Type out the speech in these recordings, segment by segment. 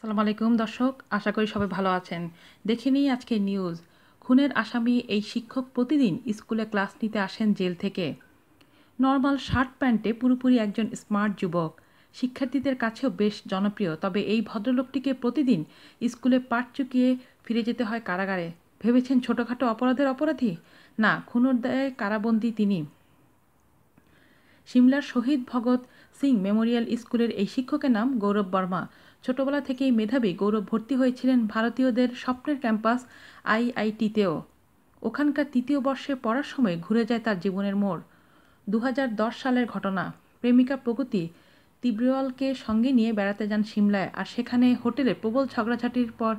আসসালামু আলাইকুম দর্শক, আশা করি সবাই ভালো আছেন। দেখে নিই আজকের নিউজ। খুনের আসামি এই শিক্ষক প্রতিদিন স্কুলে ক্লাস নিতে আসেন জেল থেকে। নর্মাল শার্ট প্যান্টে পুরোপুরি একজন স্মার্ট যুবক, শিক্ষার্থীদের কাছেও বেশ জনপ্রিয়। তবে এই ভদ্রলোকটিকে প্রতিদিন স্কুলে পাঠ চুকিয়ে ফিরে যেতে হয় কারাগারে। ভেবেছেন ছোটোখাটো অপরাধের অপরাধী? না, খুনের দায়ে কারাবন্দী তিনি। সিমলার শহীদ ভগৎ সিং মেমোরিয়াল স্কুলের এই শিক্ষকের নাম গৌরব বর্মা। ছোটবেলা থেকেই মেধাবী গৌরব ভর্তি হয়েছিলেন ভারতীয়দের স্বপ্নের ক্যাম্পাস আইআইটিতেও। ওখানকার তৃতীয় বর্ষে পড়ার সময় ঘুরে যায় তার জীবনের মোড়। 2010 সালের ঘটনা। প্রেমিকা প্রগতি তিব্রিওয়ালকে সঙ্গে নিয়ে বেড়াতে যান সিমলায়, আর সেখানে হোটেলে প্রবল ঝগড়াঝাটির পর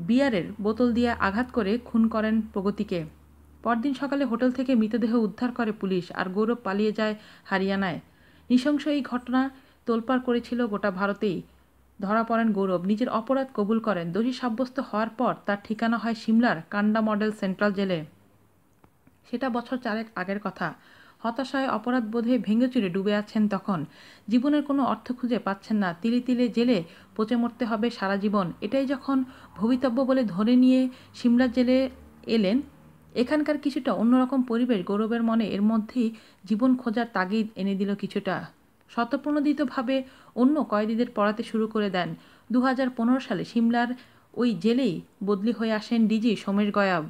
বিয়ারের বোতল দিয়ে আঘাত করে খুন করেন প্রগতিকে। পরদিন সকালে হোটেল থেকে মৃতদেহ উদ্ধার করে পুলিশ, আর গৌরব পালিয়ে যায় হারিয়ানায়। নৃশংস এই ঘটনা তোলপাড় করেছিল গোটা ভারতেই। ধরা পড়েন গৌরব, নিজের অপরাধ কবুল করেন। দোষী সাব্যস্ত হওয়ার পর তার ঠিকানা হয় সিমলার কান্ডা মডেল সেন্ট্রাল জেলে। সেটা বছর 4 আগের কথা। হতাশায় অপরাধবোধে ভেঙেচুরে ডুবে আছেন তখন। জীবনের কোনো অর্থ খুঁজে পাচ্ছেন না। তিলে তিলে জেলে পচে মরতে হবে সারা জীবন, এটাই যখন ভবিতব্য বলে ধরে নিয়ে সিমলা জেলে এলেন। এখানকার কিছুটা অন্যরকম পরিবেশ গৌরবের মনে এর মধ্যেই জীবন খোঁজার তাগিদ এনে দিল কিছুটা। স্বতঃপ্রণোদিতভাবে অন্য কয়েদিদের পড়াতে শুরু করে দেন। 2015 সালে সিমলার ওই জেলেই বদলি হয়ে আসেন ডিজি সোমেশ গয়াব।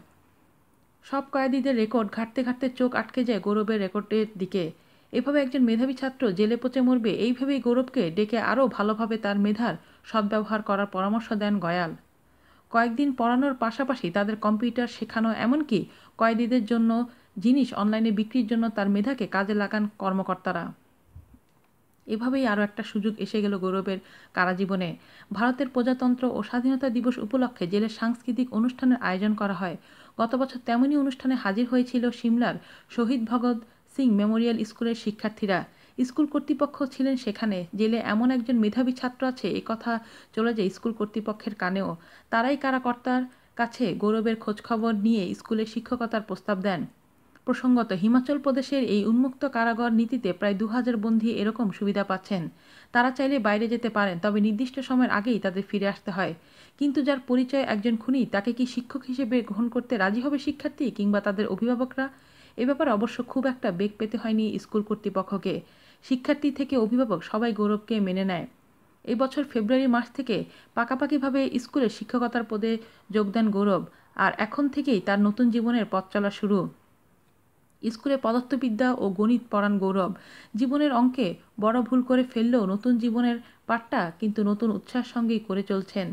সব কয়েদিদের রেকর্ড ঘাঁটতে ঘাঁটতে চোখ আটকে যায় গৌরবের রেকর্ডের দিকে। এভাবে একজন মেধাবী ছাত্র জেলে পচে মরবে, এই ভেবেই গৌরবকে ডেকে আরও ভালোভাবে তার মেধার সদ্ব্যবহার করার পরামর্শ দেন গয়াল। কয়েকদিন পড়ানোর পাশাপাশি তাদের কম্পিউটার শেখানো, এমনকি কয়েদিদের জন্য জিনিস অনলাইনে বিক্রির জন্য তার মেধাকে কাজে লাগান কর্মকর্তারা। এভাবেই আরও একটা সুযোগ এসে গেল গৌরবের কারাজীবনে। ভারতের প্রজাতন্ত্র ও স্বাধীনতা দিবস উপলক্ষে জেলের সাংস্কৃতিক অনুষ্ঠানের আয়োজন করা হয়। গত বছর তেমনই অনুষ্ঠানে হাজির হয়েছিল সিমলার শহীদ ভগৎ সিং মেমোরিয়াল স্কুলের শিক্ষার্থীরা। স্কুল কর্তৃপক্ষ ছিলেন সেখানে। জেলে এমন একজন মেধাবী ছাত্র আছে, এ কথা চলে যায় স্কুল কর্তৃপক্ষের কানেও। তারাই কারাকর্তার কাছে গৌরবের খোঁজখবর নিয়ে স্কুলে শিক্ষকতার প্রস্তাব দেন। প্রসঙ্গত, হিমাচল প্রদেশের এই উন্মুক্ত কারাগার নীতিতে প্রায় 2000 বন্দী এরকম সুবিধা পাচ্ছেন। তারা চাইলে বাইরে যেতে পারেন, তবে নির্দিষ্ট সময়ের আগেই তাদের ফিরে আসতে হয়। কিন্তু যার পরিচয় একজন খুনি, তাকে কি শিক্ষক হিসেবে গ্রহণ করতে রাজি হবে শিক্ষার্থী কিংবা তাদের অভিভাবকরা? এ ব্যাপারে অবশ্য খুব একটা বেগ পেতে হয়নি স্কুল কর্তৃপক্ষকে। শিক্ষার্থী থেকে অভিভাবক সবাই গৌরবকে মেনে নেয়। এই বছর ফেব্রুয়ারি মাস থেকে পাকাপাকিভাবে স্কুলে শিক্ষকতার পদে যোগ দেন গৌরব, আর এখন থেকেই তার নতুন জীবনের পথ চলা শুরু। স্কুলে পদার্থবিদ্যা ও গণিত পড়ান গৌরব। জীবনের অঙ্কে বড় ভুল করে ফেললেও নতুন জীবনের পাঠটা কিন্তু নতুন উৎসাহের সঙ্গেই করে চলছেন,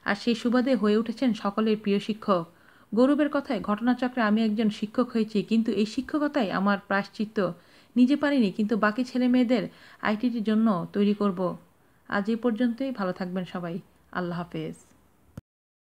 আর সেই সুবাদে হয়ে উঠেছেন সকলের প্রিয় শিক্ষক। গৌরবের কথায়, ঘটনাচক্রে আমি একজন শিক্ষক হয়েছি, কিন্তু এই শিক্ষকতাই আমার প্রায়শ্চিত্ত। নিজে পারিনি, কিন্তু বাকি ছেলে মেয়েদের আইটির জন্য তৈরি করব। আজ এ পর্যন্তই। ভালো থাকবেন সবাই। আল্লাহ হাফেজ।